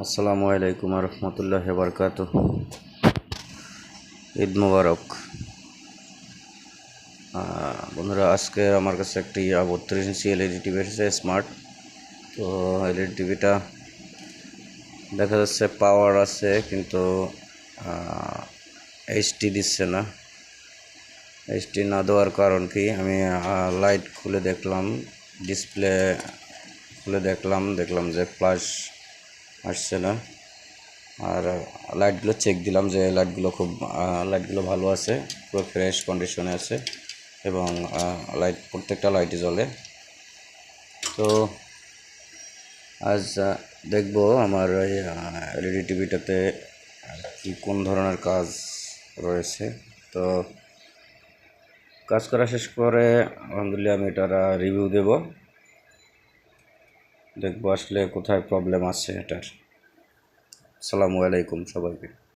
আসসালামু আলাইকুম রহমতুল্লাহি বারকাতুহ। ঈদ মুবারক। বন্ধুরা, আজকে আমার কাছে একটি 32 ইঞ্চি এলইডি টিভি এসেছে, স্মার্ট। তো এলইডি টিভিটা দেখা যাচ্ছে পাওয়ার আছে, কিন্তু এইচডি দিচ্ছে না। এইচডি না দেওয়ার কারণ কি, আমি লাইট খুলে দেখলাম, ডিসপ্লে খুলে দেখলাম যে ফ্ল্যাশ আসছে না। আর লাইটগুলো চেক দিলাম যে লাইটগুলো ভালো আছে, পুরো ফ্রেশ কন্ডিশনে আছে এবং প্রত্যেকটা লাইটই জ্বলে। তো আজ দেখব আমার এই এলইডি টিভিটাতে কোন ধরনের কাজ রয়েছে। তো কাজ করা শেষ করে আলহামদুলিল্লাহ আমি এটার রিভিউ দেব, দেখব আসলে কোথায় প্রবলেম আছে এটার। আসসালামু আলাইকুম সবাইকে।